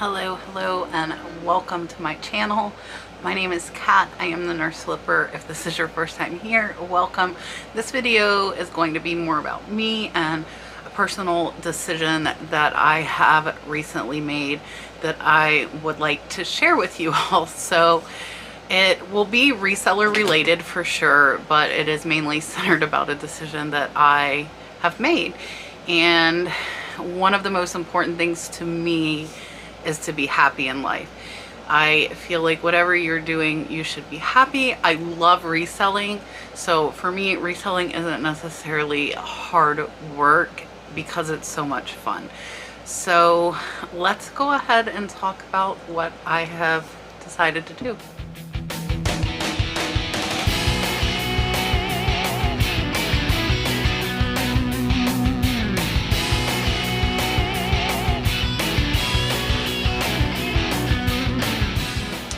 Hello, and welcome to my channel. My name is Kat. I am the Nurse Flipper. If this is your first time here, welcome. This video is going to be more about me and a personal decision that I have recently made that I would like to share with you all. So it will be reseller related for sure, but it is mainly centered about a decision that I have made. And one of the most important things to me is to be happy in life. I feel like whatever you're doing, you should be happy. I love reselling. So for me, reselling isn't necessarily hard work because it's so much fun. So let's go ahead and talk about what I have decided to do.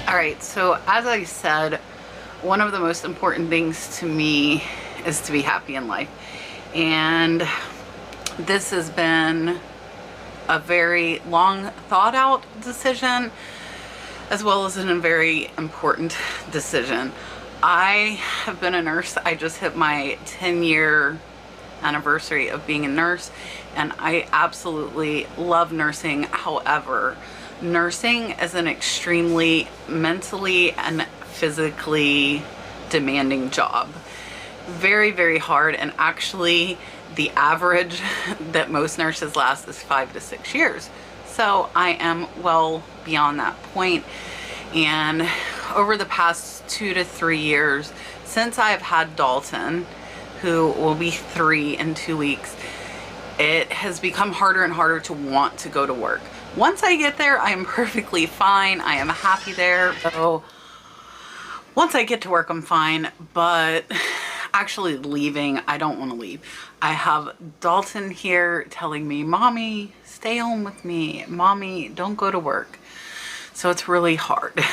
Alright, so as I said, one of the most important things to me is to be happy in life. And this has been a very long thought out decision, as well as a very important decision. I have been a nurse. I just hit my 10-year anniversary of being a nurse, and I absolutely love nursing. However, nursing is an extremely mentally and physically demanding job. Very, very hard, and actually the average that most nurses last is 5 to 6 years. So I am well beyond that point. And over the past 2 to 3 years, since I've had Dalton, who will be 3 in 2 weeks, it has become harder and harder to want to go to work. Once I get there, I am perfectly fine. I am happy there. So once I get to work, I'm fine. But actually leaving, I don't want to leave. I have Dalton here telling me, "Mommy, stay home with me. Mommy, don't go to work." So it's really hard,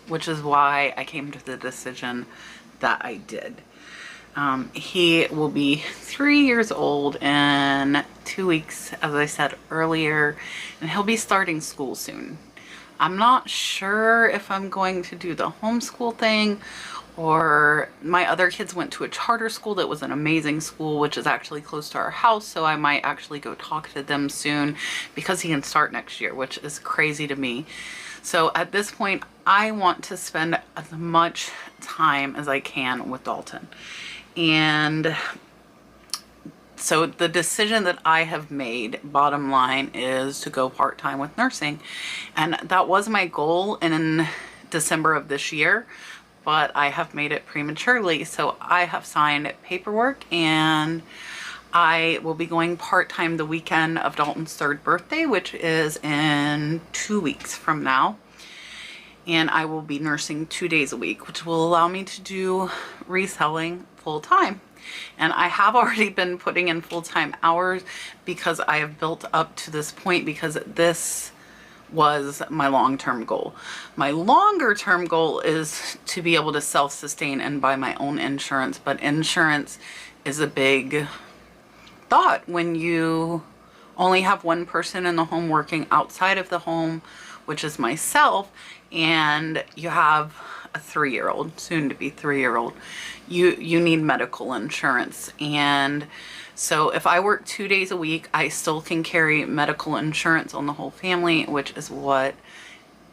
which is why I came to the decision that I did. He will be 3 years old in 2 weeks, as I said earlier, and he'll be starting school soon. I'm not sure if I'm going to do the homeschool thing, or my other kids went to a charter school that was an amazing school, which is actually close to our house, so I might actually go talk to them soon because he can start next year, which is crazy to me. So at this point, I want to spend as much time as I can with Dalton. And so the decision that I have made, bottom line, is to go part-time with nursing. And that was my goal in December of this year, but I have made it prematurely. So I have signed paperwork, and I will be going part-time the weekend of Dalton's 3rd birthday, which is in 2 weeks from now. And I will be nursing 2 days a week, which will allow me to do reselling full-time. And I have already been putting in full-time hours because I have built up to this point, because this was my long-term goal. My longer-term goal is to be able to self-sustain and buy my own insurance, but insurance is a big thought when you only have one person in the home working outside of the home, which is myself, and you have a 3-year-old, soon to be 3-year-old. You need medical insurance. And so if I work 2 days a week, I still can carry medical insurance on the whole family, which is what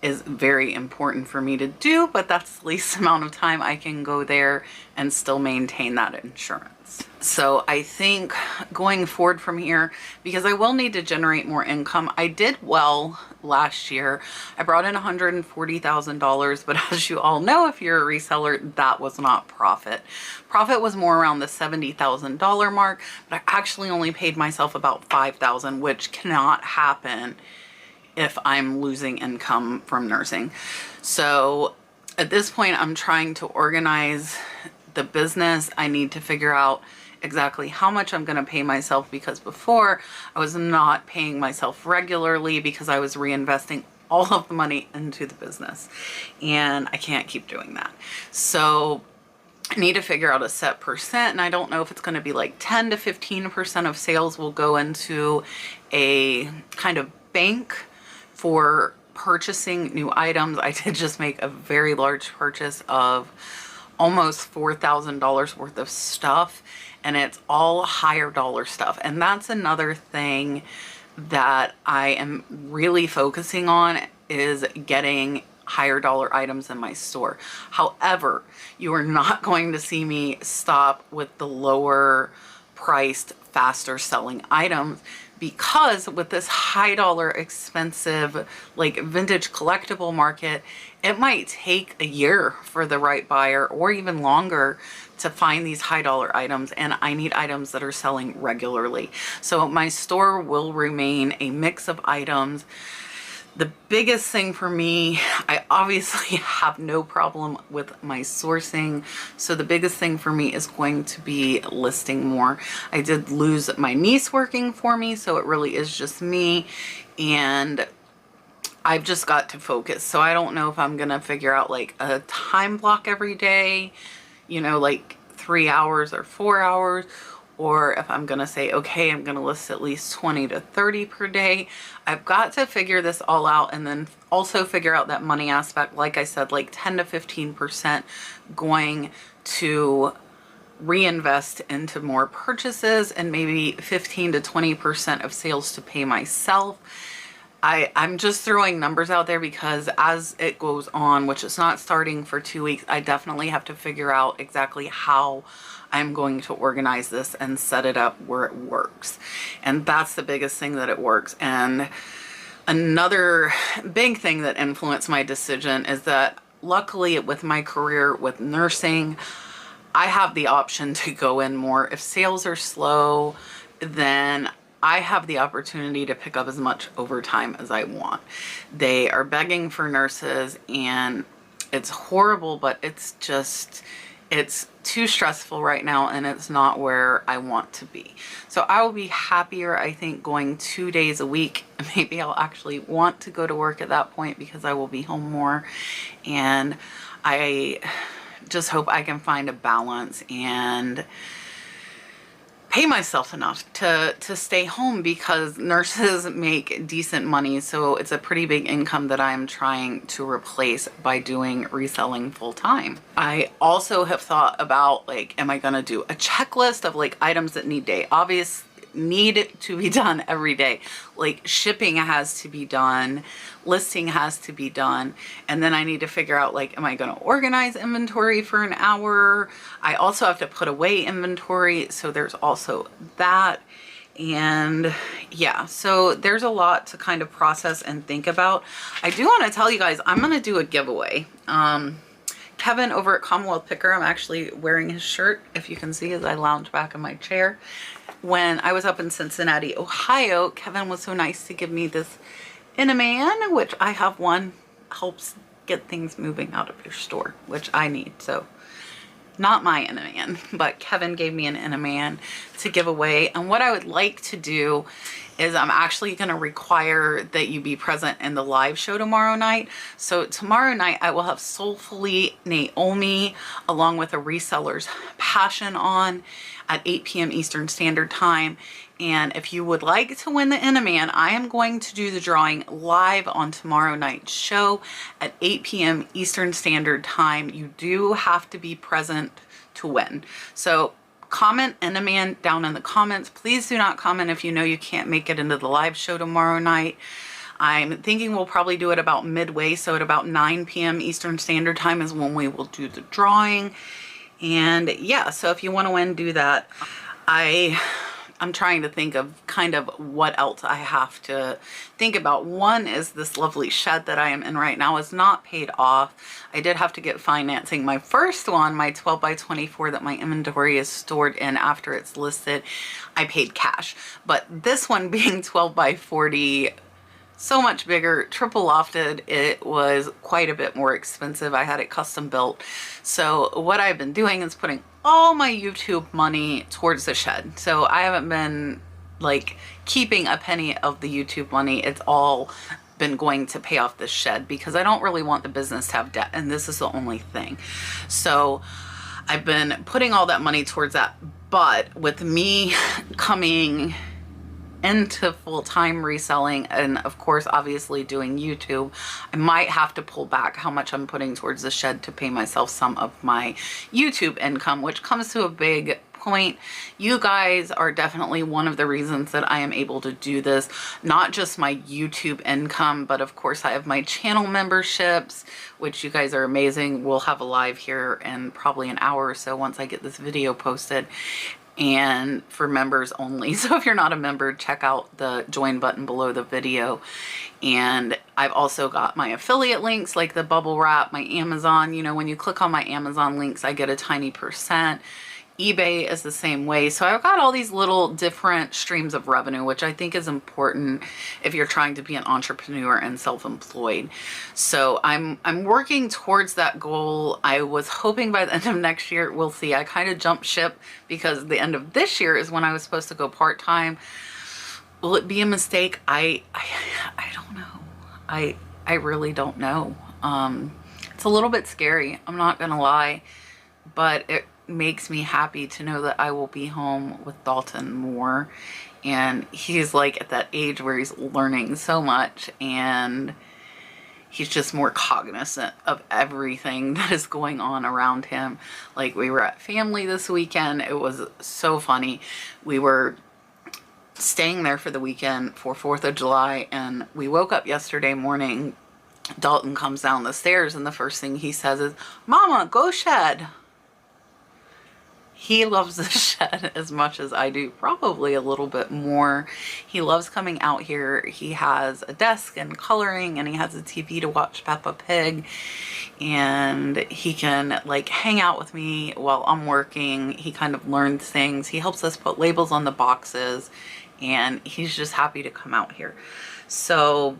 is very important for me to do, but that's the least amount of time I can go there and still maintain that insurance. So I think going forward from here, because I will need to generate more income. I did well last year. I brought in $140,000, but as you all know, if you're a reseller, that was not profit. Profit was more around the $70,000 mark, but I actually only paid myself about $5,000, which cannot happen if I'm losing income from nursing. So at this point, I'm trying to organize the business. I need to figure out exactly how much I'm going to pay myself, because before I was not paying myself regularly because I was reinvesting all of the money into the business, and I can't keep doing that. So I need to figure out a set percent, and I don't know if it's going to be like 10 to 15% of sales will go into a kind of bank for purchasing new items. I did just make a very large purchase of almost $4,000 worth of stuff, and it's all higher dollar stuff. And that's another thing that I am really focusing on, is getting higher dollar items in my store. However, you are not going to see me stop with the lower priced, faster selling items, because with this high dollar expensive like vintage collectible market, it might take a year for the right buyer, or even longer, to find these high dollar items, and I need items that are selling regularly. So my store will remain a mix of items. The biggest thing for me, I obviously have no problem with my sourcing. So the biggest thing for me is going to be listing more. I did lose my niece working for me, so it really is just me. And I've just got to focus. So I don't know if I'm going to figure out like a time block every day, you know, like 3 hours or 4 hours, or if I'm going to say, okay, I'm going to list at least 20 to 30 per day. I've got to figure this all out, and then also figure out that money aspect. Like I said, like 10 to 15% going to reinvest into more purchases, and maybe 15 to 20% of sales to pay myself. I'm just throwing numbers out there because as it goes on, which is not starting for 2 weeks, I definitely have to figure out exactly how I'm going to organize this and set it up where it works. And that's the biggest thing, that it works. And another big thing that influenced my decision is that luckily with my career with nursing, I have the option to go in more. If sales are slow, then I have the opportunity to pick up as much overtime as I want. They are begging for nurses, and it's horrible, but it's too stressful right now, and it's not where I want to be. So I will be happier, I think, going 2 days a week. Maybe I'll actually want to go to work at that point because I will be home more. And I just hope I can find a balance and pay myself enough to stay home, because nurses make decent money. So it's a pretty big income that I'm trying to replace by doing reselling full time. I also have thought about, like, am I gonna do a checklist of like items that need to be done every day? Like shipping has to be done, listing has to be done, and then I need to figure out, like, am I going to organize inventory for an hour? I also have to put away inventory, so there's also that. And yeah, so there's a lot to kind of process and think about. I do want to tell you guys, I'm going to do a giveaway. Kevin over at Commonwealth Picker, I'm actually wearing his shirt, if you can see, as I lounge back in my chair. When I was up in Cincinnati, Ohio, Kevin was so nice to give me this In-A-Man, which I have one, helps get things moving out of your store, which I need. So not my In-A-Man, but Kevin gave me an In-A-Man to give away. And what I would like to do is I'm actually going to require that you be present in the live show tomorrow night. So tomorrow night I will have Soulfully Naomi along with a Reseller's Passion on at 8 p.m. Eastern Standard Time. And if you would like to win the In-A-Man, I am going to do the drawing live on tomorrow night's show at 8 p.m. Eastern Standard Time. You do have to be present to win. So comment In-A-Man down in the comments. Please do not comment if you know you can't make it into the live show tomorrow night. I'm thinking we'll probably do it about midway, so at about 9 p.m. Eastern Standard Time is when we will do the drawing. And yeah, so if you want to win, do that. I'm trying to think of kind of what else I have to think about. One is this lovely shed that I am in right now is not paid off. I did have to get financing. My first one, my 12 by 24 that my inventory is stored in after it's listed, I paid cash. But this one being 12 by 40, so much bigger, triple lofted, it was quite a bit more expensive. I had it custom built. So what I've been doing is putting all my YouTube money towards the shed. So I haven't been like keeping a penny of the YouTube money. It's all been going to pay off this shed because I don't really want the business to have debt, and this is the only thing. So I've been putting all that money towards that. But with me coming into full-time reselling, and of course obviously doing YouTube, I might have to pull back how much I'm putting towards the shed to pay myself some of my YouTube income, which comes to a big point. You guys are definitely one of the reasons that I am able to do this. Not just my YouTube income, but of course I have my channel memberships, which you guys are amazing. We'll have a live here in probably an hour or so once I get this video posted, and for members only. So if you're not a member, check out the join button below the video. And I've also got my affiliate links like the bubble wrap, my Amazon. You know, when you click on my Amazon links, I get a tiny %. eBay is the same way. So I've got all these little different streams of revenue, which I think is important if you're trying to be an entrepreneur and self-employed. So I'm working towards that goal. I was hoping by the end of next year, we'll see. I kind of jumped ship because the end of this year is when I was supposed to go part-time. Will it be a mistake? I don't know. I really don't know. It's a little bit scary, I'm not gonna lie, but it makes me happy to know that I will be home with Dalton more, and he's like at that age where he's learning so much, and he's just more cognizant of everything that is going on around him. Like, we were at family this weekend. It was so funny. We were staying there for the weekend for 4th of July, and we woke up yesterday morning. Dalton comes down the stairs, and the first thing he says is, "Mama, go shed." He loves the shed as much as I do, probably a little bit more. He loves coming out here. He has a desk and coloring, and he has a TV to watch Peppa Pig, and he can like hang out with me while I'm working. He kind of learns things. He helps us put labels on the boxes, and he's just happy to come out here. So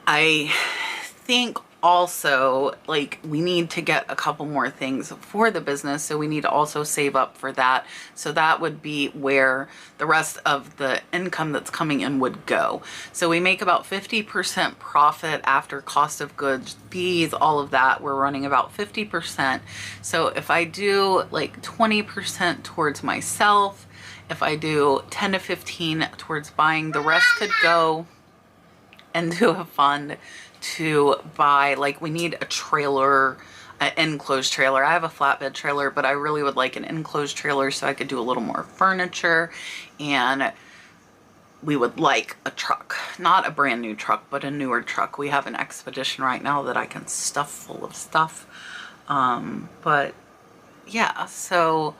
I think also, like, we need to get a couple more things for the business, so we need to also save up for that. So that would be where the rest of the income that's coming in would go. So we make about 50% profit after cost of goods, fees, all of that. We're running about 50%. So if I do like 20% towards myself, if I do 10 to 15 towards buying, the rest could go into a fund to buy, like, we need a trailer, an enclosed trailer. I have a flatbed trailer, but I really would like an enclosed trailer so I could do a little more furniture. And we would like a truck, not a brand new truck, but a newer truck. We have an Expedition right now that I can stuff full of stuff. But yeah, so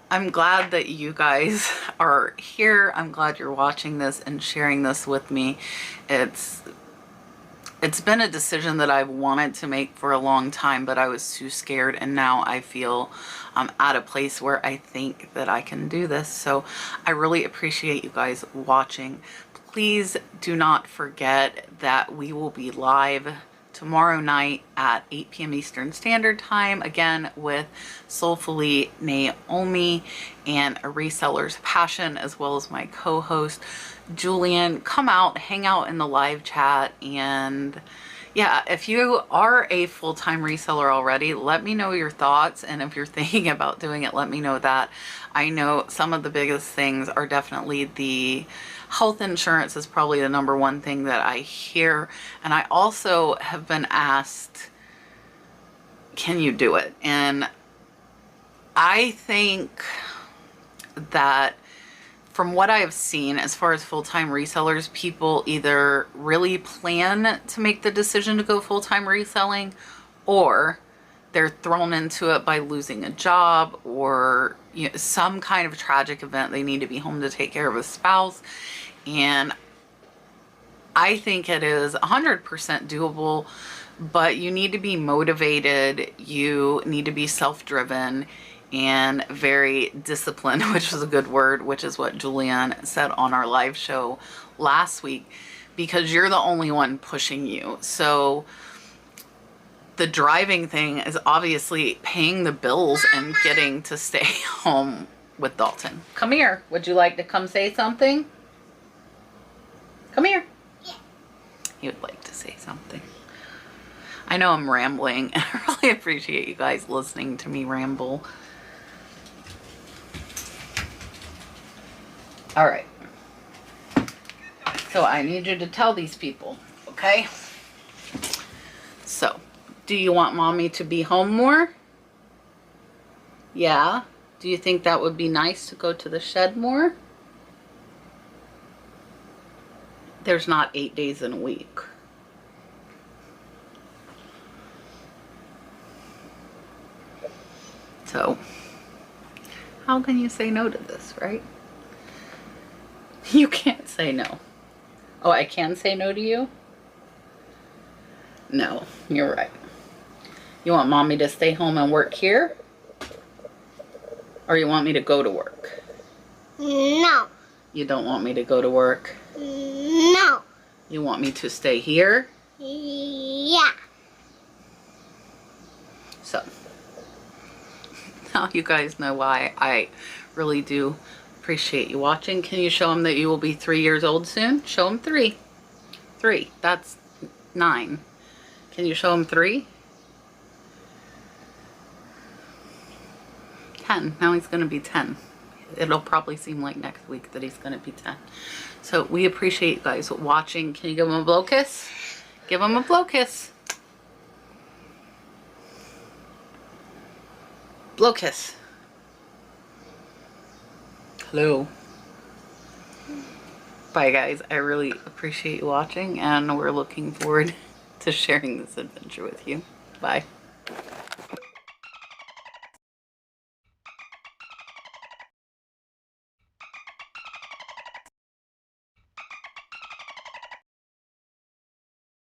I'm glad that you guys are here. I'm glad you're watching this and sharing this with me. It's been a decision that I've wanted to make for a long time, but I was too scared, and now I feel I'm at a place where I think that I can do this. So I really appreciate you guys watching. Please do not forget that we will be live tomorrow night at 8 p.m. Eastern Standard Time, again with Soulfully Naomi and A Reseller's Passion, as well as my co-host Julian. Come out, hang out in the live chat, and yeah, if you are a full-time reseller already, let me know your thoughts, and if you're thinking about doing it, let me know that. I know some of the biggest things are definitely the health insurance is probably the number one thing that I hear, and I also have been asked, can you do it? And I think that from what I have seen, as far as full-time resellers, people either really plan to make the decision to go full-time reselling, or they're thrown into it by losing a job, or some kind of tragic event. They need to be home to take care of a spouse. And I think it is 100% doable, but you need to be motivated. You need to be self-driven and very disciplined, which is a good word, which is what Julianne said on our live show last week, because you're the only one pushing you. So the driving thing is obviously paying the bills and getting to stay home with Dalton. Come here. Would you like to come say something? Come here. Yeah. He would like to say something. I know I'm rambling, and I really appreciate you guys listening to me ramble. All right. So I need you to tell these people, okay? So, do you want mommy to be home more? Yeah. Do you think that would be nice to go to the shed more? There's not 8 days in a week. So, how can you say no to this, right? You can't say no. Oh, I can say no to you? No, you're right. You want mommy to stay home and work here? Or you want me to go to work? No. You don't want me to go to work? No. You want me to stay here? Yeah. So, now you guys know why I really do appreciate you watching. Can you show them that you will be 3 years old soon? Show them 3. 3. That's 9. Can you show them 3? 10. Now he's going to be 10. It'll probably seem like next week that he's going to be 10. So we appreciate you guys watching. Can you give him a blow kiss? Give him a blow kiss. Blow kiss. Hello. Bye guys. I really appreciate you watching, and we're looking forward to sharing this adventure with you. Bye.